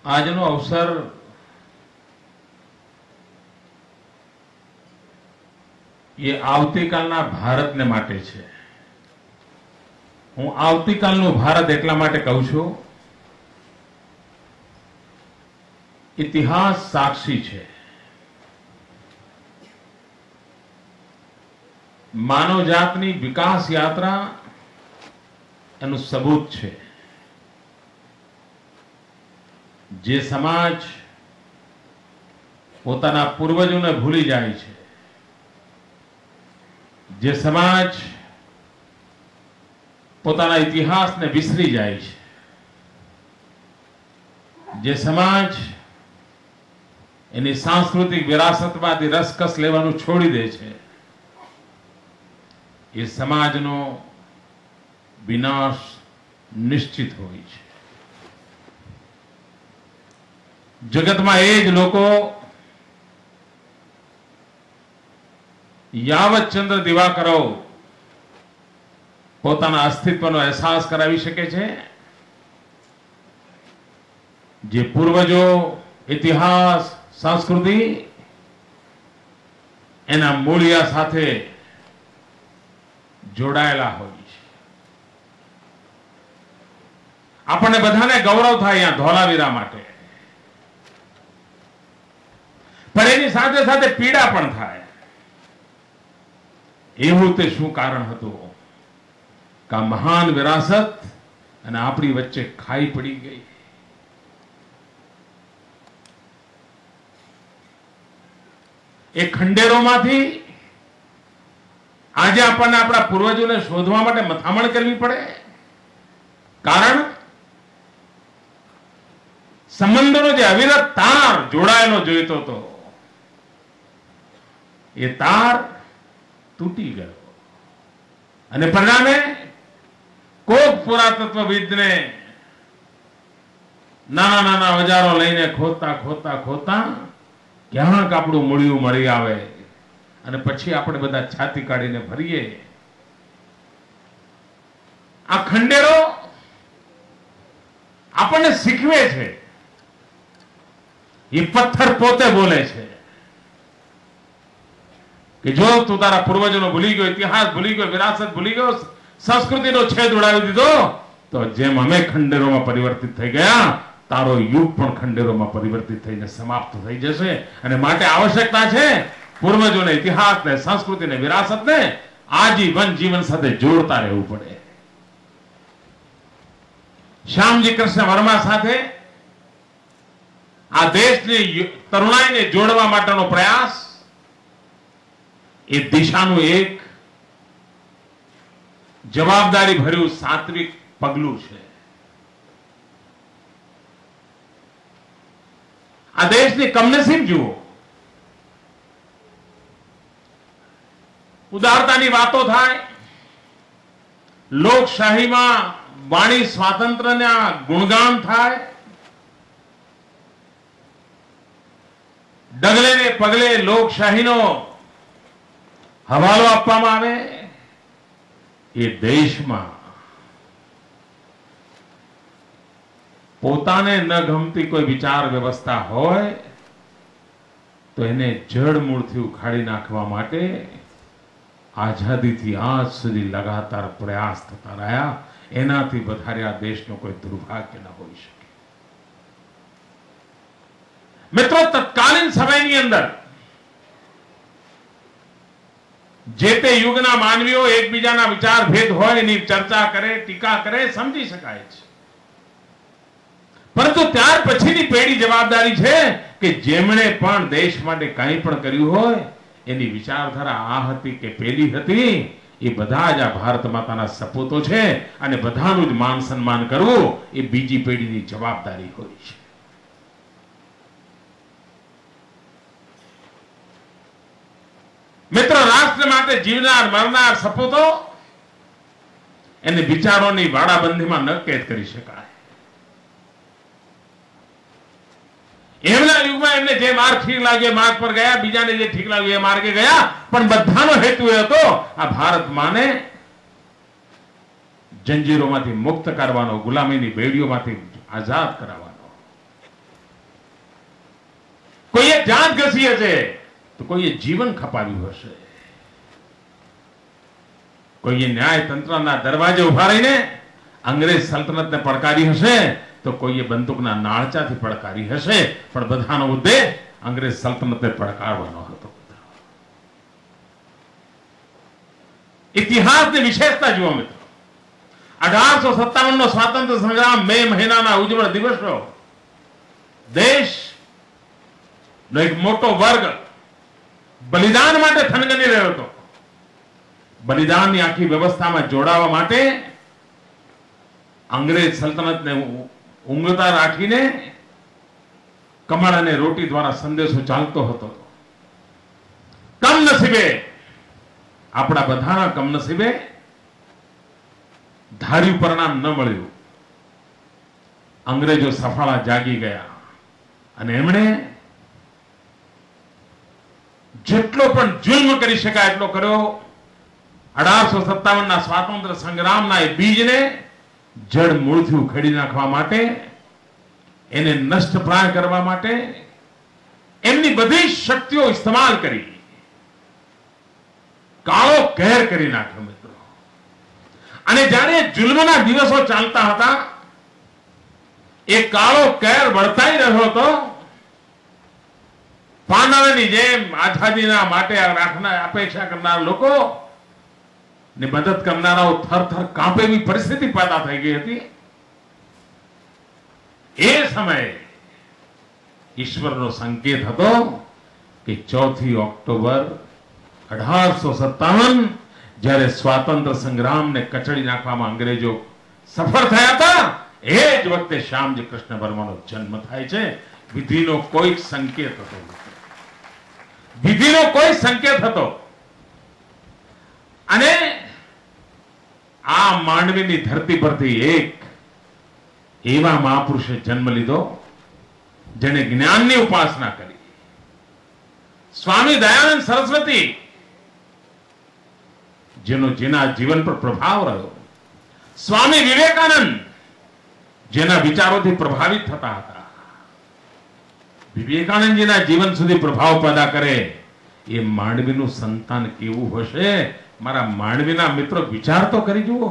આજનો અવસર એ આવતીકાલના ભારતને માટે છે. હું આવતીકાલનું ભારત એટલા માટે કહું છું, ઇતિહાસ સાક્ષી છે. માનવજાતની વિકાસ યાત્રા એનું સબૂત છે. જે સમાજ પોતાના પૂર્વજોને ભૂલી જાય છે, જે સમાજ પોતાના ઇતિહાસને વિસરી જાય છે, જે સમાજ એની સાંસ્કૃતિક વિરાસતમાંથી રસકસ લેવાનું છોડી દે છે, એ સમાજનો વિનાશ નિશ્ચિત હોય છે. જગતમાં એ જ લોકો યાવત ચંદ્ર દિવાકરો પોતાના અસ્તિત્વનો અહેસાસ કરાવી શકે છે, જે પૂર્વજો ઇતિહાસ સંસ્કૃતિ એના મૂળિયા સાથે જોડાયેલા હોય છે. આપણને બધાને ગૌરવ થાય અહીંયા ધોલાવીરા માટે, પણ એની સાથે સાથે પીડા પણ થાય. એવું તે શું કારણ હતું કે આ મહાન વિરાસત અને આપણી વચ્ચે ખાઈ પડી ગઈ? એ ખંડેરોમાંથી આજે આપણને આપણા પૂર્વજોને શોધવા માટે મથામણ કરવી પડે. કારણ સંબંધોનો જે અવિરત તાર જોડાયેલો જોઈતો હતો, એ તાર તૂટી ગયો અને પરિણામે કોક પુરાતત્વવિદને નાના નાના ઓજારો લઈને ખોદતા ખોદતા ખોદતા ક્યાંક આપણું મૂળિયું મળી આવે અને પછી આપણે બધા છાતી કાઢીને ભરીએ. આ ખંડેરો આપણને શીખવે છે. એ પથ્થર પોતે બોલે છે કે જો તું તારા પૂર્વજોનો ભૂલી ગયો, ઇતિહાસ ભૂલી ગયો, વિરાસત ભૂલી ગયો, સંસ્કૃતિનો છેદ ઉડાવી દીધો, તો જેમ અમે ખંડેરોમાં પરિવર્તિત થઈ ગયા, તારો યુગ પણ ખંડેરોમાં પરિવર્તિત થઈને સમાપ્ત થઈ જશે. અને માટે આવશ્યકતા છે પૂર્વજોને, ઇતિહાસને, સંસ્કૃતિને, વિરાસતને આજીવન જીવન સાથે જોડતા રહેવું પડે. શ્યામજી કૃષ્ણ વર્મા સાથે આ દેશની તરુણાઈને જોડવા માટેનો પ્રયાસ એ દિશાનું એક જવાબદારી ભર્યું સાત્વિક પગલું છે. આ દેશની કમનસીબ જુઓ. ઉદારતાની વાતો થાય, લોકશાહીમાં વાણી સ્વાતંત્ર્યના ગુણગાન થાય, ડગલે ને પગલે લોકશાહીનો હવાલો આપવામાં આવે. એ દેશમાં પોતાને ન ગમતી કોઈ વિચાર વ્યવસ્થા હોય તો એને જડ મૂળથી ઉખાડી નાખવા માટે આઝાદીથી આજ સુધી લગાતાર પ્રયાસ થતા રહ્યા. એનાથી વધારે આ દેશનો કોઈ દુર્ભાગ્ય ન હોઈ શકે. મિત્રો, તત્કાલીન સમયની અંદર જે તે યુગના માનવીઓ એકબીજાના વિચાર ભેદ હોય એની ચર્ચા કરે, ટીકા કરે, સમજી શકાય છે. પરંતુ ત્યાર પછીની પેઢી જવાબદારી છે કે જેમણે પણ દેશ માટે કંઈ પણ કર્યું હોય એની વિચારધારા આ હતી કે પેલી હતી, એ બધા જ આ ભારત માતાના સપૂતો છે અને બધાનું જ માન સન્માન કરવું એ બીજી પેઢીની જવાબદારી હોય છે. મિત્રો, રાષ્ટ્ર માટે જીવનાર મરનાર સપૂતો એને વિચારોની વાડાબંધીમાં ન કેદ કરી શકાય. એમના યુગમાં એમને જે માર્ગ ઠીક લાગ્યો માર્ગ પર ગયા, બીજાને જે ઠીક લાગ્યું એ માર્ગે ગયા, પણ બધાનો હેતુ એ હતો આ ભારત માને જંજીરોમાંથી મુક્ત કરવાનો, ગુલામીની બેડીઓમાંથી આઝાદ કરાવવાનો. કોઈએ જાત ઘસી હશે તો કોઈએ જીવન ખપાવ્યું હશે, કોઈએ ન્યાય તંત્રના દરવાજે ઉભા રહીને અંગ્રેજ સલ્તનતને પડકારી હશે તો કોઈએ બંદૂકના નાળચાથી પડકારી હશે, પણ બધાનો ઉદ્દેશ અંગ્રેજ સલ્તનતને પડકારવાનો હતો. ઇતિહાસની વિશેષતા જુઓ મિત્રો. 1857 નો સ્વાતંત્ર્ય સંગ્રામ મે મહિનાના ઉજ્જવળ દિવસો, દેશ નો એક મોટો વર્ગ બલિદાન માટે થનગની રહ્યો હતો. બલિદાનની આખી વ્યવસ્થામાં જોડાવા માટે અંગ્રેજ સલ્તનતને ઊંઘતા રાખીને કમળ અને રોટી દ્વારા સંદેશો ચાલતો હતો. કમનસીબે, આપણા બધાના કમનસીબે ધાર્યું પરિણામ ન મળ્યું. અંગ્રેજો સફળા જાગી ગયા અને એમણે જેટલો પણ જુલ્મ કરી શકાય એટલો કર્યો. 1857 ના સ્વાતંત્ર્ય સંગ્રામના એ બીજને જડ મૂળથી ઉખેડી નાખવા માટે, એને નષ્ટપ્રાય કરવા માટે એમની બધી શક્તિઓ ઇસ્તેમાલ કરી કાળો કહેર કરી નાખ્યો મિત્રો. અને જ્યારે જુલ્મના દિવસો ચાલતા હતા, એ કાળો કહેર વર્તાઈ રહ્યો હતો. પાંડવોની જેમ આઝાદીના માટે અપેક્ષા કરનાર લોકો ને મદદ કરનારાઓ થરથર કાંપે એવી પરિસ્થિતિ પેદા થઈ ગઈ હતી. એ સમયે ઈશ્વરનો સંકેત હતો કે 4મી ઓક્ટોબર 1857 જ્યારે સ્વાતંત્ર્ય સંગ્રામને કચડી નાખવામાં અંગ્રેજો સફળ થયા હતા, એ જ વખતે શ્યામજી કૃષ્ણ વર્માનો જન્મ થાય છે. વિધિનો કોઈ સંકેત હતો, વિધિનો કોઈ સંકેત હતો. અને આ માંડવીની ધરતી પરથી એક એવા મહાપુરુષે જન્મ લીધો જેને જ્ઞાનની ઉપાસના કરી. સ્વામી દયાનંદ સરસ્વતી, જેનો જેના જીવન પર પ્રભાવ રહ્યો. સ્વામી વિવેકાનંદ, જેના વિચારોથી પ્રભાવિત થતા હતા. વિવેકાનંદજીના જીવન સુધી પ્રભાવ પેદા કરે એ માંડવીનું સંતાન કેવું હશે? મારા માંડવીના મિત્રો વિચાર તો કરી જુઓ.